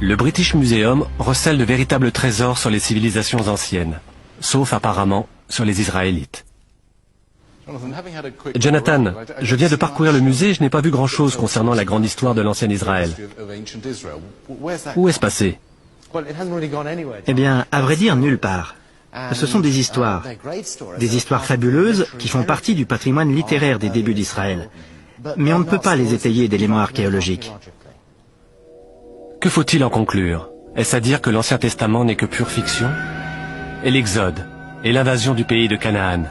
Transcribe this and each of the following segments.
Le British Museum recèle de véritables trésors sur les civilisations anciennes, sauf apparemment sur les Israélites. Jonathan, je viens de parcourir le musée et je n'ai pas vu grand-chose concernant la grande histoire de l'ancien Israël. Où est-ce passé? Eh bien, à vrai dire, nulle part. Ce sont des histoires fabuleuses qui font partie du patrimoine littéraire des débuts d'Israël. Mais on ne peut pas les étayer d'éléments archéologiques. Que faut-il en conclure? Est-ce à dire que l'Ancien Testament n'est que pure fiction? Et l'Exode, et l'invasion du pays de Canaan?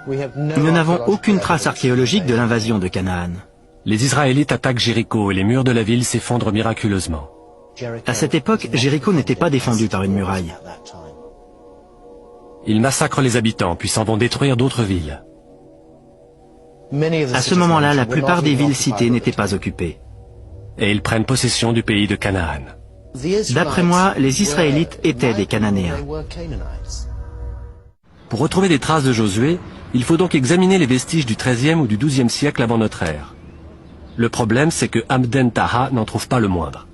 Nous n'avons aucune trace archéologique de l'invasion de Canaan. Les Israélites attaquent Jéricho et les murs de la ville s'effondrent miraculeusement. À cette époque, Jéricho n'était pas défendu par une muraille. Ils massacrent les habitants, puis s'en vont détruire d'autres villes. À ce moment-là, la plupart des villes citées n'étaient pas occupées. Et ils prennent possession du pays de Canaan. D'après moi, les Israélites étaient des Cananéens. Pour retrouver des traces de Josué, il faut donc examiner les vestiges du XIIIe ou du XIIe siècle avant notre ère. Le problème, c'est que Hamden Taha n'en trouve pas le moindre.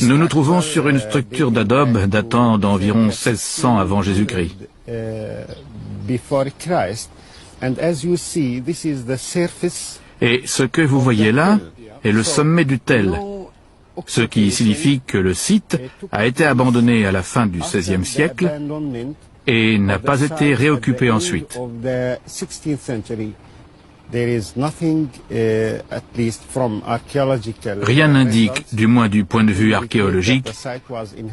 Nous nous trouvons sur une structure d'adobe datant d'environ 1600 avant Jésus-Christ. Et ce que vous voyez là est le sommet du tel, ce qui signifie que le site a été abandonné à la fin du XVIe siècle et n'a pas été réoccupé ensuite. Rien n'indique, du moins du point de vue archéologique,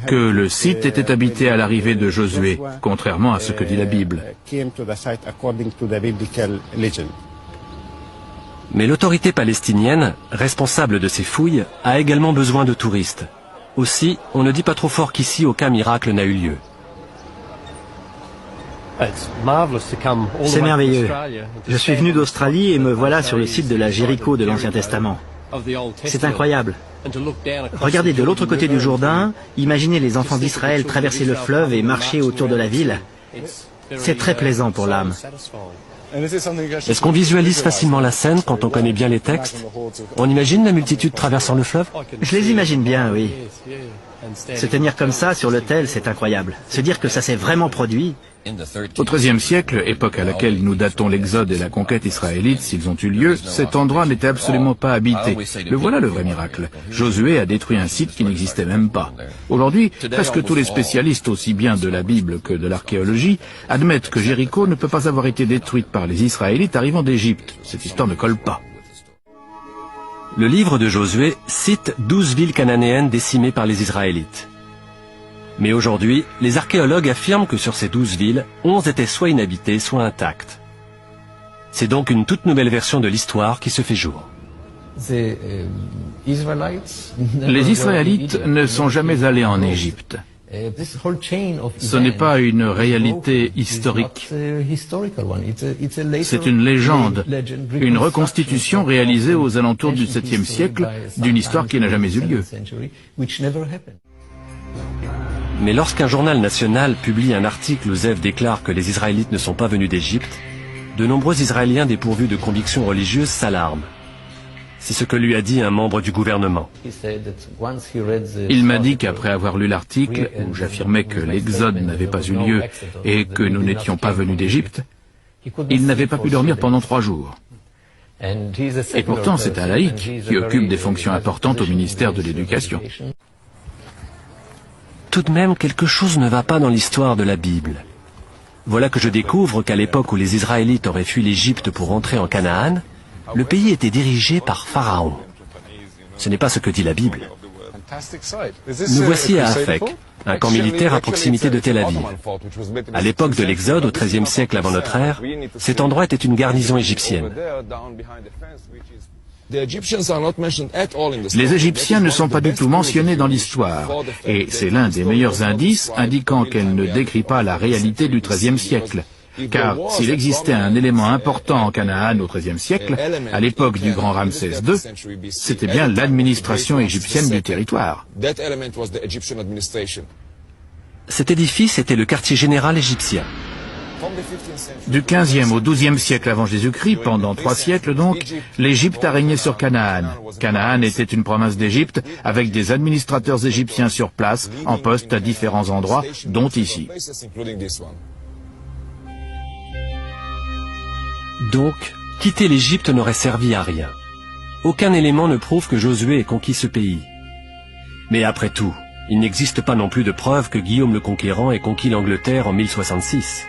que le site était habité à l'arrivée de Josué, contrairement à ce que dit la Bible. Mais l'autorité palestinienne, responsable de ces fouilles, a également besoin de touristes. Aussi, on ne dit pas trop fort qu'ici aucun miracle n'a eu lieu. C'est merveilleux. Je suis venu d'Australie et me voilà sur le site de la Jéricho de l'Ancien Testament. C'est incroyable. Regardez de l'autre côté du Jourdain, imaginez les enfants d'Israël traverser le fleuve et marcher autour de la ville. C'est très plaisant pour l'âme. Est-ce qu'on visualise facilement la scène quand on connaît bien les textes? On imagine la multitude traversant le fleuve? Je les imagine bien, oui. Se tenir comme ça sur l'autel, c'est incroyable. Se dire que ça s'est vraiment produit. Au XIIIe siècle, époque à laquelle nous datons l'Exode et la conquête israélite, s'ils ont eu lieu, cet endroit n'était absolument pas habité. Mais voilà le vrai miracle. Josué a détruit un site qui n'existait même pas. Aujourd'hui, presque tous les spécialistes, aussi bien de la Bible que de l'archéologie, admettent que Jéricho ne peut pas avoir été détruite par les Israélites arrivant d'Égypte. Cette histoire ne colle pas. Le livre de Josué cite 12 villes cananéennes décimées par les Israélites. Mais aujourd'hui, les archéologues affirment que sur ces 12 villes, 11 étaient soit inhabitées, soit intactes. C'est donc une toute nouvelle version de l'histoire qui se fait jour. Les Israélites ne sont jamais allés en Égypte. Ce n'est pas une réalité historique. C'est une légende, une reconstitution réalisée aux alentours du 7e siècle d'une histoire qui n'a jamais eu lieu. Mais lorsqu'un journal national publie un article où Zev déclare que les Israélites ne sont pas venus d'Égypte, de nombreux Israéliens dépourvus de convictions religieuses s'alarment. C'est ce que lui a dit un membre du gouvernement. Il m'a dit qu'après avoir lu l'article, où j'affirmais que l'Exode n'avait pas eu lieu et que nous n'étions pas venus d'Égypte, il n'avait pas pu dormir pendant 3 jours. Et pourtant, c'est un laïc qui occupe des fonctions importantes au ministère de l'Éducation. Tout de même, quelque chose ne va pas dans l'histoire de la Bible. Voilà que je découvre qu'à l'époque où les Israélites auraient fui l'Égypte pour rentrer en Canaan, le pays était dirigé par Pharaon. Ce n'est pas ce que dit la Bible. Nous voici à Afek, un camp militaire à proximité de Tel Aviv. À l'époque de l'Exode, au XIIIe siècle avant notre ère, cet endroit était une garnison égyptienne. Les Égyptiens ne sont pas du tout mentionnés dans l'histoire, et c'est l'un des meilleurs indices indiquant qu'elle ne décrit pas la réalité du XIIIe siècle. Car s'il existait un élément important en Canaan au XIIIe siècle, à l'époque du grand Ramsès II, c'était bien l'administration égyptienne du territoire. Cet édifice était le quartier général égyptien. Du 15e au 12e siècle avant Jésus-Christ, pendant 3 siècles donc, l'Égypte a régné sur Canaan. Canaan était une province d'Égypte avec des administrateurs égyptiens sur place, en poste à différents endroits, dont ici. Donc, quitter l'Égypte n'aurait servi à rien. Aucun élément ne prouve que Josué ait conquis ce pays. Mais après tout, il n'existe pas non plus de preuve que Guillaume le Conquérant ait conquis l'Angleterre en 1066.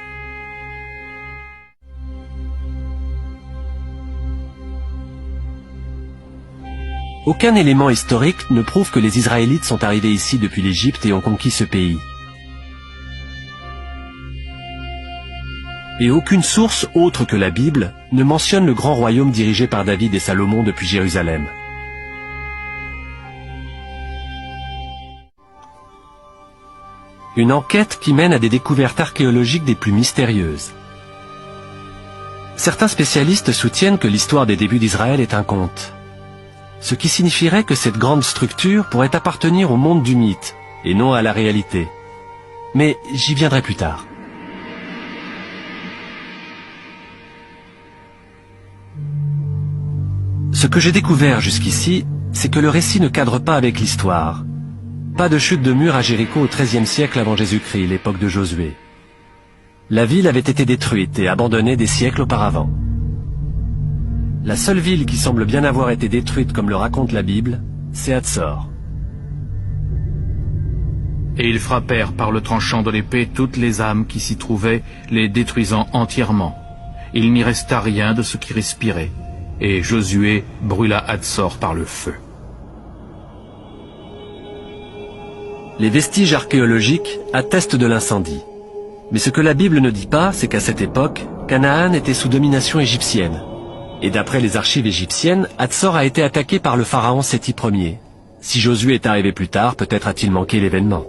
Aucun élément historique ne prouve que les Israélites sont arrivés ici depuis l'Égypte et ont conquis ce pays. Et aucune source autre que la Bible ne mentionne le grand royaume dirigé par David et Salomon depuis Jérusalem. Une enquête qui mène à des découvertes archéologiques des plus mystérieuses. Certains spécialistes soutiennent que l'histoire des débuts d'Israël est un conte, ce qui signifierait que cette grande structure pourrait appartenir au monde du mythe et non à la réalité. Mais j'y viendrai plus tard. Ce que j'ai découvert jusqu'ici, c'est que le récit ne cadre pas avec l'histoire. Pas de chute de mur à Jéricho au XIIIe siècle avant Jésus-Christ, l'époque de Josué. La ville avait été détruite et abandonnée des siècles auparavant. La seule ville qui semble bien avoir été détruite comme le raconte la Bible, c'est Hatzor. Et ils frappèrent par le tranchant de l'épée toutes les âmes qui s'y trouvaient, les détruisant entièrement. Il n'y resta rien de ce qui respirait. Et Josué brûla Hatzor par le feu. Les vestiges archéologiques attestent de l'incendie. Mais ce que la Bible ne dit pas, c'est qu'à cette époque, Canaan était sous domination égyptienne. Et d'après les archives égyptiennes, Hatzor a été attaqué par le pharaon Séti Ier. Si Josué est arrivé plus tard, peut-être a-t-il manqué l'événement.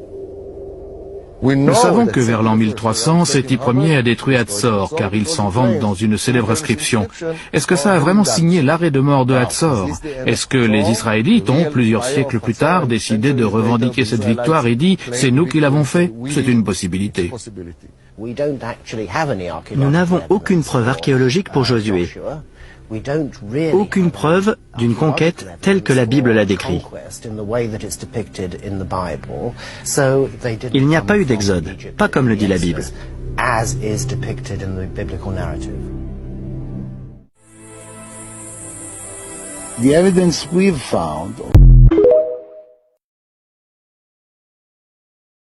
Nous savons que vers l'an 1300, Séti Ier a détruit Hatzor, car il s'en vante dans une célèbre inscription. Est-ce que ça a vraiment signé l'arrêt de mort de Hatzor? Est-ce que les Israélites ont, plusieurs siècles plus tard, décidé de revendiquer cette victoire et dit « c'est nous qui l'avons fait » ? C'est une possibilité. Nous n'avons aucune preuve archéologique pour Josué. Aucune preuve d'une conquête telle que la Bible l'a décrit. Il n'y a pas eu d'exode, pas comme le dit la Bible. The evidence we've found